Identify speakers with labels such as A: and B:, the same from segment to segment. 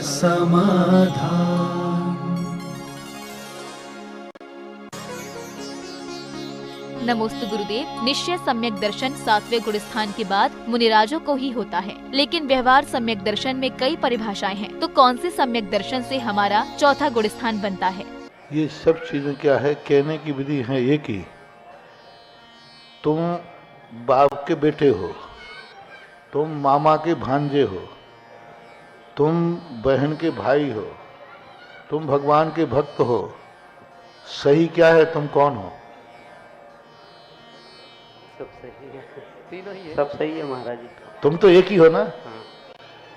A: समाधान।
B: नमोस्तु गुरुदेव। निश्चय सम्यक दर्शन 7वें गुण स्थान के बाद मुनिराजों को ही होता है, लेकिन व्यवहार सम्यक दर्शन में कई परिभाषाएं हैं। तो कौन से सम्यक दर्शन से हमारा चौथा गुण स्थान बनता है?
C: ये सब चीजें क्या है, कहने की विधि है एक ही। तुम बाप के बेटे हो, तुम मामा के भांजे हो, तुम बहन के भाई हो, तुम भगवान के भक्त हो। सही क्या है, तुम कौन हो?
D: सब सही है, तीनों ही है। सब सही है महाराज जी।
C: तुम तो एक ही हो ना।
D: हाँ।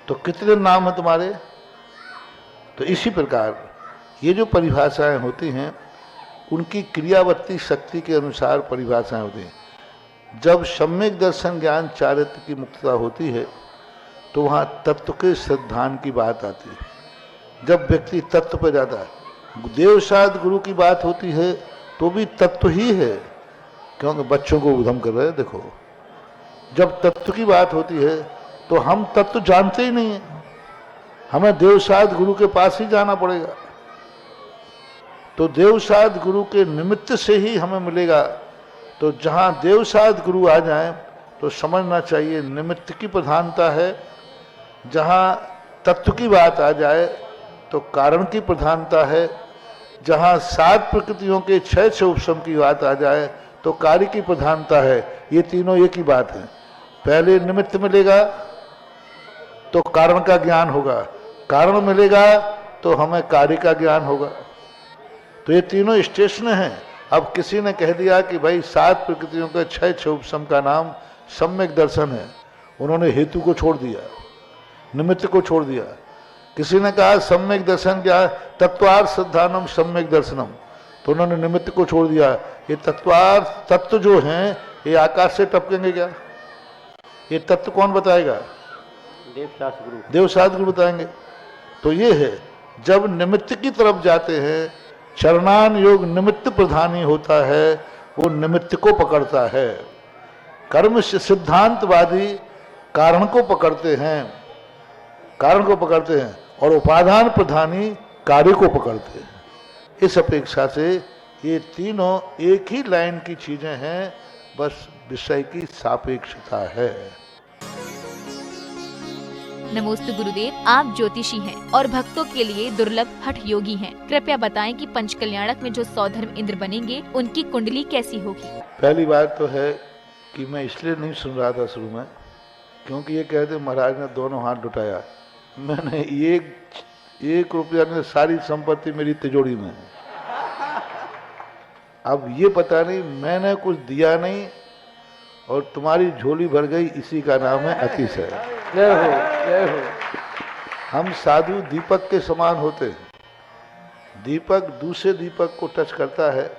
C: तो कितने नाम है तुम्हारे? तो इसी प्रकार ये जो परिभाषाएं होती हैं, उनकी क्रियावत्ती शक्ति के अनुसार परिभाषाएं होती हैं। जब सम्यक दर्शन ज्ञान चारित्र की मुक्तता होती है तो वहाँ तत्व के सिद्धांत की बात आती है। जब व्यक्ति तत्व पर जाता है, देवसाद गुरु की बात होती है तो भी तत्व ही है, क्योंकि बच्चों को उधम कर रहे हैं। देखो, जब तत्व की बात होती है तो हम तत्व जानते ही नहीं है, हमें देवसाद गुरु के पास ही जाना पड़ेगा। तो देवसाद गुरु के निमित्त से ही हमें मिलेगा। तो जहाँ देवसाद गुरु आ जाए तो समझना चाहिए निमित्त की प्रधानता है। जहाँ तत्व की बात आ जाए तो कारण की प्रधानता है। जहाँ 7 प्रकृतियों के क्षय से उपशम की बात आ जाए तो कार्य की प्रधानता है। ये तीनों एक ही बात है। पहले निमित्त मिलेगा तो कारण का ज्ञान होगा, कारण मिलेगा तो हमें कार्य का ज्ञान होगा। तो ये तीनों स्टेशन हैं। अब किसी ने कह दिया कि भाई 7 प्रकृतियों के क्षय से उपशम का नाम सम्यक दर्शन है, उन्होंने हेतु को छोड़ दिया, निमित्त को छोड़ दिया। किसी ने कहा सम्यक दर्शन क्या, तत्वार्थ सिद्धानम सम्यक दर्शनम, तो उन्होंने निमित्त को छोड़ दिया। ये तत्वार्थ तत्व जो हैं ये आकाश से टपकेंगे क्या? ये तत्व कौन बताएगा? देवसाद गुरु बताएंगे। तो ये है, जब निमित्त की तरफ जाते हैं, चरणान योग निमित्त प्रधानी होता है, वो निमित्त को पकड़ता है। कर्म सिद्धांतवादी कारण को पकड़ते हैं, कारण को पकड़ते हैं, और उपादान प्रधानी कार्य को पकड़ते हैं। इस अपेक्षा से ये तीनों एक ही लाइन की चीजें हैं, बस विषय की सापेक्षता है।
B: नमोस्तु गुरुदेव। आप ज्योतिषी हैं और भक्तों के लिए दुर्लभ हठ योगी हैं। कृपया बताएं कि पंचकल्याणक में जो सौधर्म इंद्र बनेंगे उनकी कुंडली कैसी होगी?
C: पहली बात तो है कि मैं इसलिए नहीं सुन रहा था शुरू में, क्योंकि ये कहते महाराज ने दोनों हाथ लुटाया। मैंने एक रुपया ने सारी संपत्ति मेरी तिजोरी में है। अब ये पता नहीं, मैंने कुछ दिया नहीं और तुम्हारी झोली भर गई, इसी का नाम है अतिशय।
D: जय हो, जय हो।
C: हम साधु दीपक के समान होते हैं। दीपक दूसरे दीपक को टच करता है,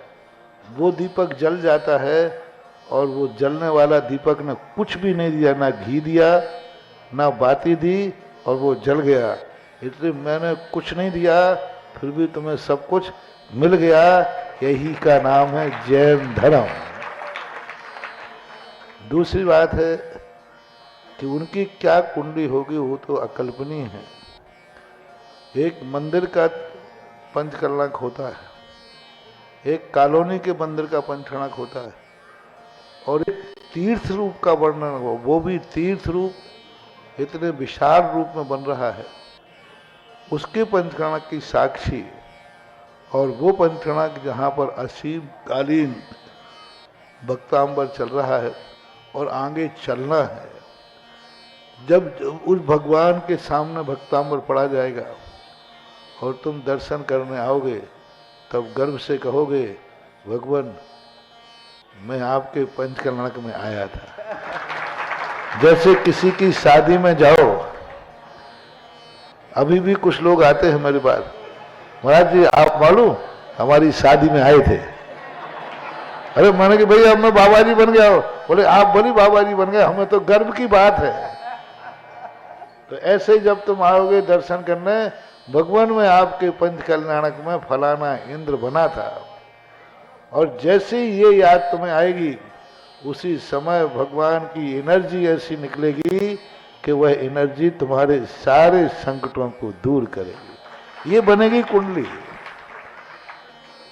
C: वो दीपक जल जाता है, और वो जलने वाला दीपक ने कुछ भी नहीं दिया, ना घी दिया ना बाती दी, और वो जल गया। इसलिए मैंने कुछ नहीं दिया, फिर भी तुम्हें सब कुछ मिल गया। यही का नाम है जैन धर्म। दूसरी बात है कि उनकी क्या कुंडली होगी वो तो अकल्पनीय है। एक मंदिर का पंचकल्याणक होता है, एक कॉलोनी के मंदिर का पंचकल्याणक होता है, और एक तीर्थ रूप का वर्णन हो, वो भी तीर्थ रूप इतने विशाल रूप में बन रहा है, उसके पंचकल्याणक की साक्षी। और वो पंचकल्याणक जहाँ पर असीम कालीन भक्तांबर चल रहा है और आगे चलना है। जब उस भगवान के सामने भक्तांबर पड़ा जाएगा और तुम दर्शन करने आओगे, तब गर्व से कहोगे, भगवान मैं आपके पंचकल्याणक में आया था। जैसे किसी की शादी में जाओ, अभी भी कुछ लोग आते हैं मेरे पास, महाराज जी आप मालूम हमारी शादी में आए थे। अरे मैंने कि भैया मैं बाबा जी बन गया हो। बोले आप बड़ी बाबा जी बन गए, हमें तो गर्व की बात है। तो ऐसे ही जब तुम आओगे दर्शन करने, भगवान में आपके पंचकल्याणक में फलाना इंद्र बना था, और जैसे ही ये याद तुम्हें आएगी, उसी समय भगवान की एनर्जी ऐसी निकलेगी कि वह एनर्जी तुम्हारे सारे संकटों को दूर करेगी। ये बनेगी कुंडली।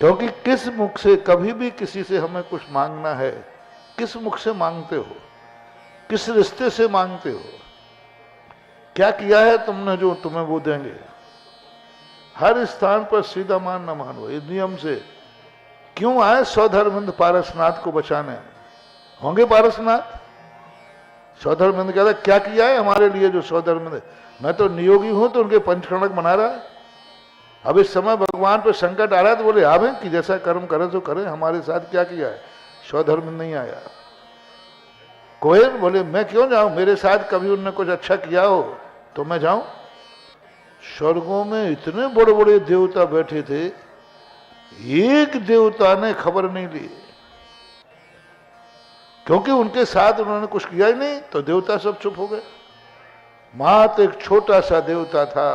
C: क्योंकि किस मुख से कभी भी किसी से हमें कुछ मांगना है, किस मुख से मांगते हो, किस रिश्ते से मांगते हो, क्या किया है तुमने जो तुम्हें वो देंगे। हर स्थान पर सीधा मान न मानो, इस नियम से। क्यों आए सौधर्मिंद पारसनाथ को बचाने? होंगे पारसनाथ? सौधर्मिंद कहता क्या किया है हमारे लिए जो सौधर्मिंद? मैं तो नियोगी हूं तो उनके पंचकर्णक बना रहा है। अब इस समय भगवान पर संकट आ रहा है तो बोले आवे कि जैसा कर्म करे तो करे, हमारे साथ क्या किया है? सौधर्मिंद नहीं आया। कोयल बोले मैं क्यों जाऊं, मेरे साथ कभी उनने कुछ अच्छा किया हो तो मैं जाऊं। स्वर्गों में इतने बड़े बड़े देवता बैठे थे, एक देवता ने खबर नहीं ली, क्योंकि उनके साथ उन्होंने कुछ किया ही नहीं, तो देवता सब चुप हो गए। मात एक छोटा सा देवता था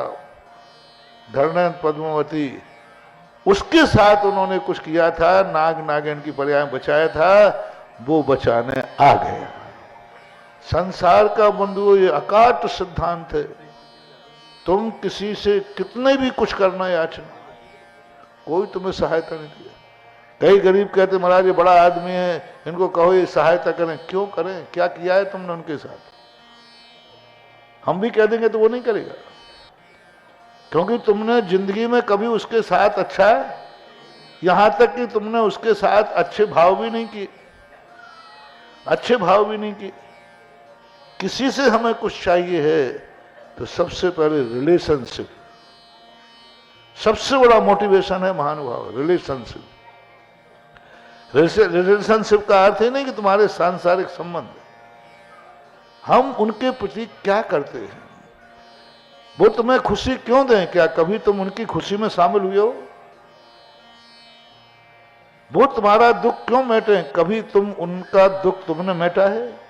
C: धरणेन्द्र पद्मावती, उसके साथ उन्होंने कुछ किया था, नाग नागिन की पर्याय बचाया था, वो बचाने आ गया। संसार का बंधुओं ये अकाट सिद्धांत है। तुम किसी से कितने भी कुछ करना याचना, कोई तुम्हें सहायता नहीं दिया। कई गरीब कहते महाराज ये बड़ा आदमी है, इनको कहो ये सहायता करें। क्यों करें? क्या किया है तुमने उनके साथ? हम भी कह देंगे तो वो नहीं करेगा, क्योंकि तुमने जिंदगी में कभी उसके साथ अच्छा है, यहां तक कि तुमने उसके साथ अच्छे भाव भी नहीं किए, अच्छे भाव भी नहीं किए। किसी से हमें कुछ चाहिए है तो सबसे पहले रिलेशनशिप, सबसे बड़ा मोटिवेशन है महानुभाव, रिलेशनशिप। रिलेशनशिप का अर्थ ही नहीं कि तुम्हारे सांसारिक संबंध, हम उनके प्रति क्या करते हैं, वो तुम्हें खुशी क्यों दें, क्या कभी तुम उनकी खुशी में शामिल हुए हो? वो तुम्हारा दुख क्यों मेटे, कभी तुम उनका दुख तुमने मेटा है?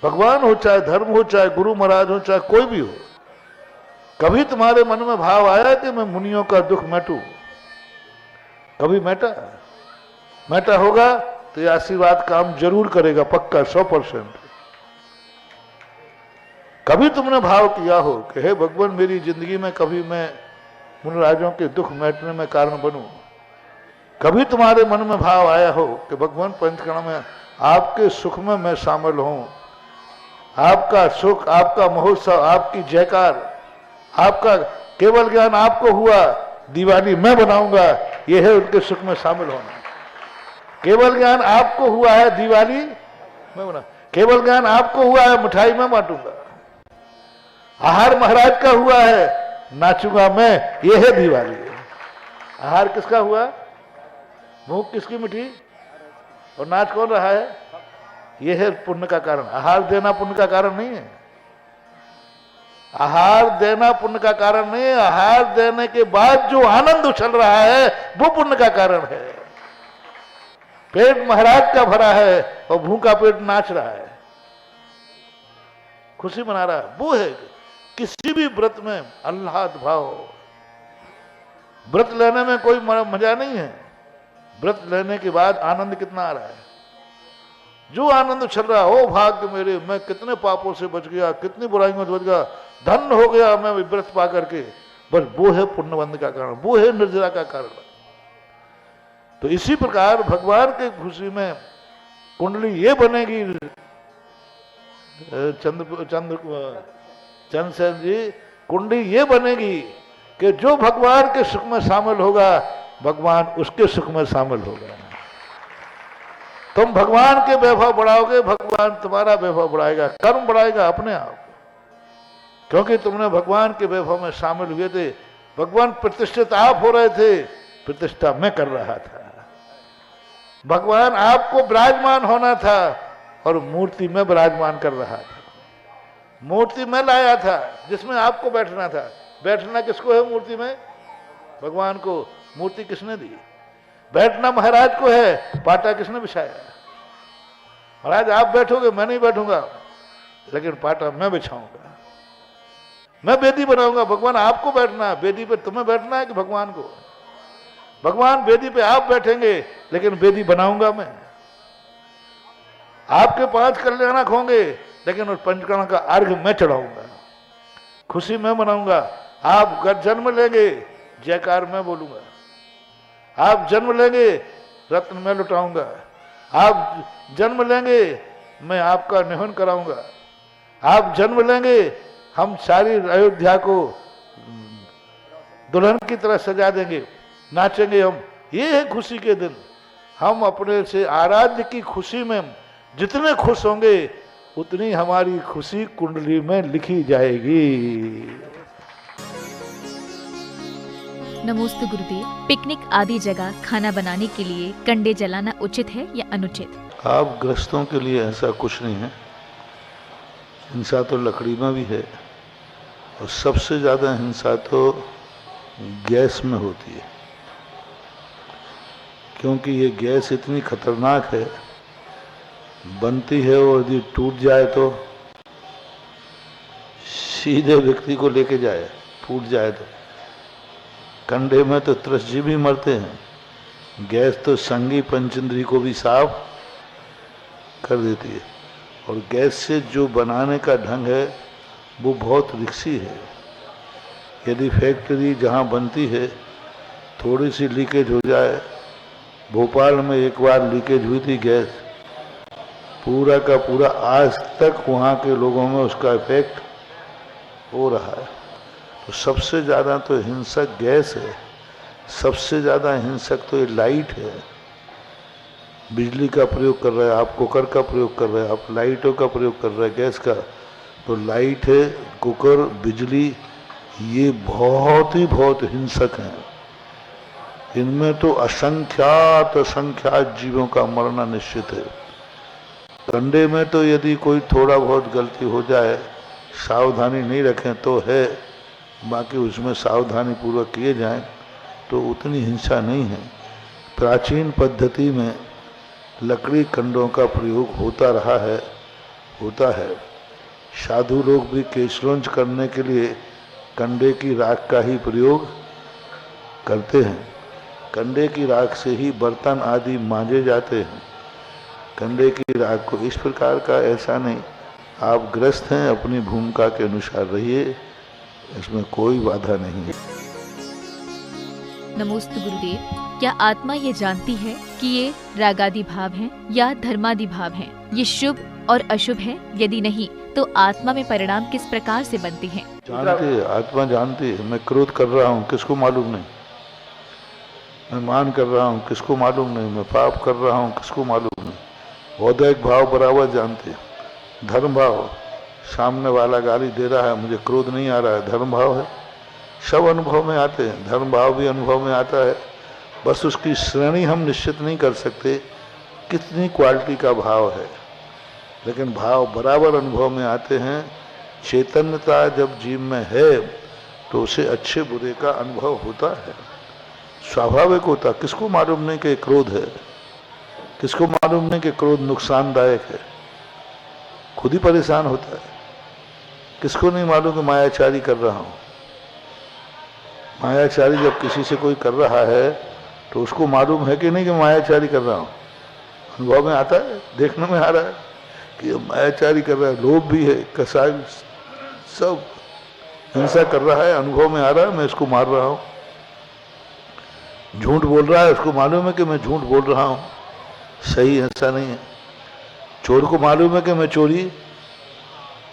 C: भगवान हो, चाहे धर्म हो, चाहे गुरु महाराज हो, चाहे कोई भी हो, कभी तुम्हारे मन में भाव आया कि मैं मुनियों का दुख मेटूं? कभी मेटा? मेटा होगा तो ये आशीर्वाद काम जरूर करेगा, पक्का 100%। कभी तुमने भाव किया हो कि हे भगवान मेरी जिंदगी में कभी मैं मुनिराजों के दुख मेटने में कारण बनूं? कभी तुम्हारे मन में भाव आया हो कि भगवान पंचकर्म में आपके सुख में मैं शामिल हूं, आपका सुख, आपका महोत्सव, आपकी जयकार, आपका केवल ज्ञान आपको हुआ, दिवाली मैं बनाऊंगा, यह है उनके सुख में शामिल होना। केवल ज्ञान आपको हुआ है, दिवाली मैं बना, केवल ज्ञान आपको हुआ है, मिठाई मैं बांटूंगा। आहार महाराज का हुआ है, नाचूंगा मैं, यह है दिवाली। आहार किसका हुआ? भूख किसकी मिठी और नाच कौन रहा है? यह है पुण्य का कारण। आहार देना पुण्य का कारण नहीं है। आहार देना पुण्य का कारण नहीं है। आहार देने के बाद जो आनंद उछल रहा है वो पुण्य का कारण है। पेट महाराज का भरा है और भूखा पेट नाच रहा है, खुशी मना रहा है, वो है। किसी भी व्रत में आह्लाद भाव, व्रत लेने में कोई मजा नहीं है, व्रत लेने के बाद आनंद कितना आ रहा है, जो आनंद चल रहा है, ओ भाग्य मेरे, मैं कितने पापों से बच गया, कितनी बुराइयों से बच गया, धन्य हो गया मैं व्रत पा करके। बस वो है पुण्यबंध का कारण, वो है निर्जरा का कारण। तो इसी प्रकार भगवान के खुशी में कुंडली ये बनेगी। चंद्रसेन जी, कुंडली ये बनेगी कि जो भगवान के सुख में शामिल होगा, भगवान उसके सुख में शामिल होगा। तुम भगवान के वैभव बढ़ाओगे, भगवान तुम्हारा वैभव बढ़ाएगा, कर्म बढ़ाएगा अपने आप, क्योंकि तुमने भगवान के वैभव में शामिल हुए थे। भगवान प्रतिष्ठित आप हो रहे थे, प्रतिष्ठा मैं कर रहा था। भगवान आपको विराजमान होना था और मूर्ति में विराजमान कर रहा था। मूर्ति में लाया था जिसमें आपको बैठना था। बैठना किसको है मूर्ति में? भगवान को। मूर्ति किसने दी? बैठना महाराज को है, पाटा किसने बिछाया? महाराज आप बैठोगे, मैं नहीं बैठूंगा, लेकिन पाटा मैं बिछाऊंगा, मैं वेदी बनाऊंगा। भगवान आपको बैठना है, वेदी पे तुम्हें बैठना है कि भगवान को? भगवान वेदी पे आप बैठेंगे, लेकिन वेदी बनाऊंगा मैं। आपके 5 कल्याणक होंगे, लेकिन उस पंचकर्म का अर्घ मैं चढ़ाऊंगा, खुशी मैं मनाऊंगा। आप जन्म लेंगे, जयकार मैं बोलूंगा। आप जन्म लेंगे, रत्न मैं लुटाऊंगा। आप जन्म लेंगे, मैं आपका निहन कराऊंगा। आप जन्म लेंगे, हम सारी अयोध्या को दुल्हन की तरह सजा देंगे, नाचेंगे हम। ये है खुशी के दिन। हम अपने से आराध्य की खुशी में जितने खुश होंगे, उतनी हमारी खुशी कुंडली में लिखी जाएगी।
B: नमोस्तु गुरुदेव, पिकनिक आदि जगह खाना बनाने के लिए कंडे जलाना उचित है या अनुचित?
C: आप ग्रस्तों के लिए ऐसा कुछ नहीं है। हिंसा तो लकड़ी में भी है, और सबसे ज़्यादा हिंसा तो गैस में होती है, क्योंकि ये गैस इतनी खतरनाक है, बनती है और यदि टूट जाए तो सीधे व्यक्ति को लेके जाए, फूट जाए तो। कंडे में तो त्रसजी भी मरते हैं, गैस तो संगी पंचेंद्री को भी साफ कर देती है। और गैस से जो बनाने का ढंग है वो बहुत रिक्सी है। यदि फैक्ट्री जहाँ बनती है थोड़ी सी लीकेज हो जाए, भोपाल में एक बार लीकेज हुई थी गैस, पूरा का पूरा आज तक वहाँ के लोगों में उसका इफेक्ट हो रहा है। तो सबसे ज़्यादा तो हिंसक गैस है, सबसे ज़्यादा हिंसक तो ये लाइट है। बिजली का प्रयोग कर रहे हैं आप, कुकर का प्रयोग कर रहे हैं आप, लाइटों का प्रयोग कर रहे हैं गैस का। तो लाइट है, कुकर, बिजली, ये बहुत हिंसक हैं। इनमें तो असंख्यात जीवों का मरना निश्चित है। कंडे में तो यदि कोई थोड़ा बहुत गलती हो जाए, सावधानी नहीं रखें तो है, बाकी उसमें सावधानी पूर्वक किए जाएं तो उतनी हिंसा नहीं है। प्राचीन पद्धति में लकड़ी कंडों का प्रयोग होता रहा है, होता है। साधु लोग भी केशलोंज करने के लिए कंडे की राख का ही प्रयोग करते हैं। कंडे की राख से ही बर्तन आदि मांजे जाते हैं। कंडे की राख को इस प्रकार का ऐसा नहीं, आप ग्रस्त हैं, अपनी भूमिका के अनुसार रहिए, इसमें कोई बाधा नहीं है।
B: नमोस्तु गुरुदेव, क्या आत्मा ये जानती है कि ये रागादि भाव हैं या धर्मादि भाव हैं? ये शुभ और अशुभ है? यदि नहीं तो आत्मा में परिणाम किस प्रकार से बनते हैं?
C: जानती है, आत्मा जानती है। मैं क्रोध कर रहा हूँ, किसको मालूम नहीं। मैं मान कर रहा हूँ, किसको मालूम नहीं। मैं पाप कर रहा हूँ, किसको मालूम नहीं। औदैहिक भाव बराबर जानते हैं। धर्म भाव, सामने वाला गाली दे रहा है, मुझे क्रोध नहीं आ रहा है, धर्म भाव है। सब अनुभव में आते हैं, धर्म भाव भी अनुभव में आता है। बस उसकी श्रेणी हम निश्चित नहीं कर सकते कितनी क्वालिटी का भाव है, लेकिन भाव बराबर अनुभव में आते हैं। चैतन्यता जब जीव में है तो उसे अच्छे बुरे का अनुभव होता है, स्वाभाविक होता। किसको मालूम नहीं कि क्रोध है, किसको मालूम नहीं कि क्रोध नुकसानदायक है, खुद ही परेशान होता है। किसको नहीं मालूम कि मायाचारी कर रहा हूँ। मायाचारी जब किसी से कोई कर रहा है तो उसको मालूम है कि नहीं कि मायाचारी कर रहा हूँ। अनुभव में आता है, देखने में आ रहा है कि मायाचारी कर रहा है। लोभ भी है, कसाई, सब हिंसा कर रहा है, अनुभव में आ रहा है मैं इसको मार रहा हूँ। झूठ बोल रहा है, उसको मालूम है कि मैं झूठ बोल रहा हूँ, सही ऐसा नहीं है। चोर को मालूम है कि मैं चोरी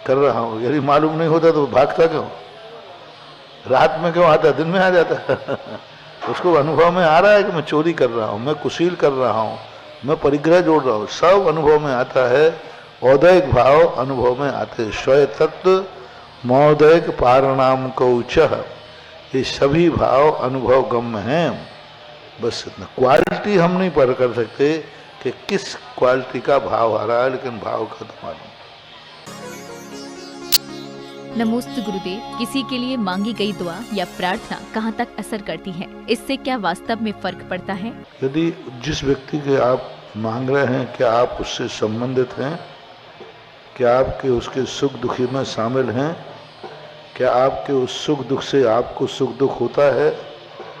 C: कर रहा हूँ। यदि मालूम नहीं होता तो भागता क्यों, रात में क्यों आता, दिन में आ जाता। उसको अनुभव में आ रहा है कि मैं चोरी कर रहा हूँ, मैं कुशील कर रहा हूँ, मैं परिग्रह जोड़ रहा हूँ, सब अनुभव में आता है। औदैहिक भाव अनुभव में आते हैं। स्वय तत्व मौदैहिक पारणाम कौचः, ये सभी भाव अनुभव गम्य हैं। बस इतना क्वालिटी हम नहीं पर कर सकते कि किस क्वालिटी का भाव आ रहा है, लेकिन भाव का तो मालूम।
B: नमोस्तु गुरुदेव, किसी के लिए मांगी गई दुआ या प्रार्थना कहाँ तक असर करती है? इससे क्या वास्तव में फर्क पड़ता है?
C: यदि जिस व्यक्ति के आप मांग रहे हैं, क्या आप उससे संबंधित हैं, क्या आपके उसके सुख दुखी में शामिल हैं, क्या आपके उस सुख दुख से आपको सुख दुख होता है,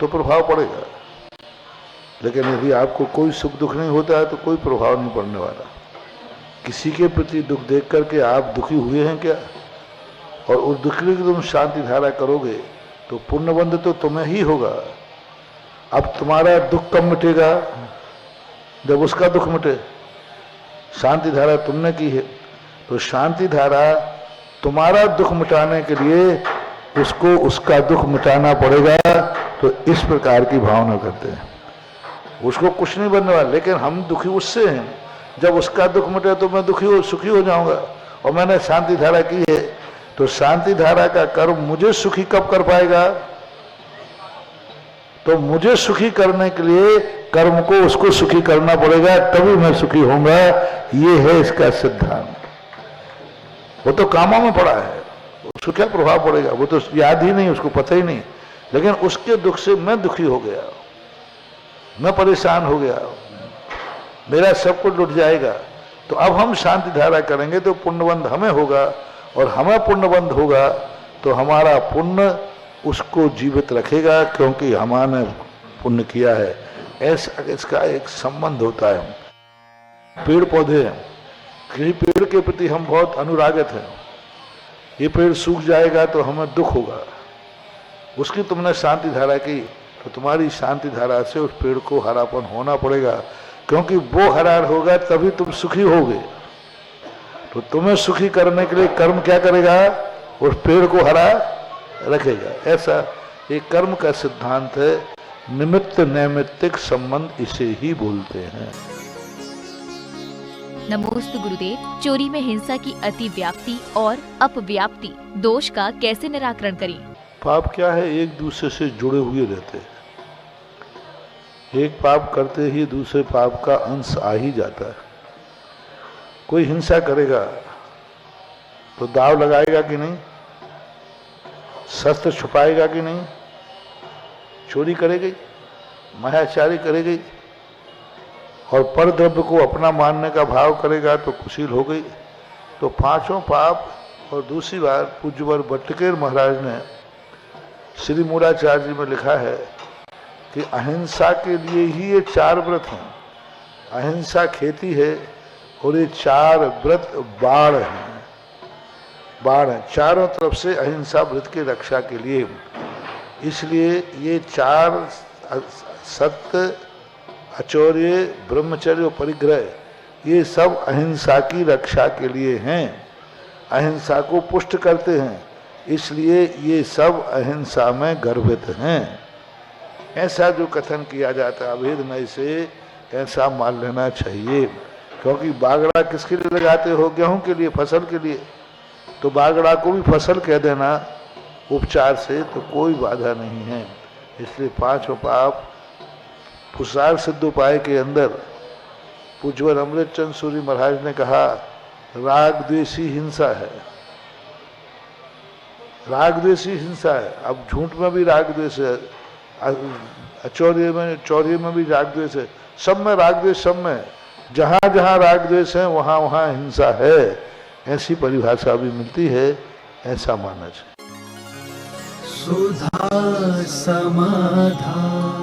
C: तो प्रभाव पड़ेगा। लेकिन यदि आपको कोई सुख दुख नहीं होता है तो कोई प्रभाव नहीं पड़ने वाला। किसी के प्रति दुख देख करके आप दुखी हुए हैं क्या? और उस दुख की तुम शांति धारा करोगे तो पुण्यबंध तो तुम्हें ही होगा। अब तुम्हारा दुख कब मिटेगा? जब उसका दुख मिटे। शांति धारा तुमने की है, तो शांति धारा तुम्हारा दुख मिटाने के लिए उसको उसका दुख मिटाना पड़ेगा। तो इस प्रकार की भावना करते हैं। उसको कुछ नहीं बनने वाला, लेकिन हम दुखी उससे हैं। जब उसका दुख मिटे तो मैं सुखी हो जाऊंगा। और मैंने शांति धारा की है, तो शांति धारा का कर्म मुझे सुखी कब कर पाएगा? तो मुझे सुखी करने के लिए कर्म को उसको सुखी करना पड़ेगा, तभी मैं सुखी होऊंगा। ये है इसका सिद्धांत। वो तो कामों में पड़ा है, उसको क्या प्रभाव पड़ेगा? वो तो याद ही नहीं, उसको पता ही नहीं। लेकिन उसके दुख से मैं दुखी हो गया, मैं परेशान हो गया, मेरा सब कुछ लुट जाएगा। तो अब हम शांति धारा करेंगे तो पुण्यबंध हमें होगा, और हमें पुण्यबंध होगा तो हमारा पुण्य उसको जीवित रखेगा, क्योंकि हमारे पुण्य किया है। ऐसा इसका एक संबंध होता है। पेड़ पौधे हैं, किसी पेड़ के प्रति हम बहुत अनुरागित हैं। ये पेड़ सूख जाएगा तो हमें दुख होगा। उसकी तुमने शांति धारा की, तो तुम्हारी शांति धारा से उस पेड़ को हरापन होना पड़ेगा, क्योंकि वो हरा होगा तभी तुम सुखी होगे। तो तुम्हें सुखी करने के लिए कर्म क्या करेगा? उस पेड़ को हरा रखेगा। ऐसा एक कर्म का सिद्धांत है। निमित्त नैमित्तिक संबंध इसे ही बोलते हैं।
B: नमोस्तु गुरुदेव। चोरी में हिंसा की अति व्याप्ति और अपव्याप्ति दोष का कैसे निराकरण करें?
C: पाप क्या है? एक दूसरे से जुड़े हुए रहते हैं। एक पाप करते ही दूसरे पाप का अंश आ ही जाता है। कोई हिंसा करेगा तो दाव लगाएगा कि नहीं? शस्त्र छुपाएगा कि नहीं? चोरी करेगी, महाचारी करेगी, और पर द्रव्य को अपना मानने का भाव करेगा तो कुशील हो गई। तो पांचों पाप। और दूसरी बार पूज्यवर भट्टकेर महाराज ने श्री मूलाचार्य जी में लिखा है कि अहिंसा के लिए ही ये 4 व्रत हैं। अहिंसा खेती है और ये 4 व्रत बाण हैं। बाण है चारों तरफ से अहिंसा व्रत की रक्षा के लिए। इसलिए ये 4 सत्य, अचौर्य, ब्रह्मचर्य और परिग्रह, ये सब अहिंसा की रक्षा के लिए हैं। अहिंसा को पुष्ट करते हैं, इसलिए ये सब अहिंसा में गर्भित हैं। ऐसा जो कथन किया जाता है अभेद नय से, ऐसा मान लेना चाहिए। क्योंकि बागड़ा किसके लिए लगाते हो? गेहूं के लिए, फसल के लिए। तो बागड़ा को भी फसल कह देना उपचार से तो कोई बाधा नहीं है। इसलिए 5 पाप पुरुषार्थ सिद्ध उपाय के अंदर पूज्यवर अमृतचंद सूरी महाराज ने कहा, राग द्वेषी हिंसा है। राग द्वेषी हिंसा है। अब झूठ में भी राग द्वेष है, चौर्य में भी राग द्वेष है, सब में राग द्वेष, सब में जहाँ जहाँ राग द्वेष है वहाँ वहाँ हिंसा है। ऐसी परिभाषा भी मिलती है, ऐसा मानना चाहिए।
A: सुधा समाधान।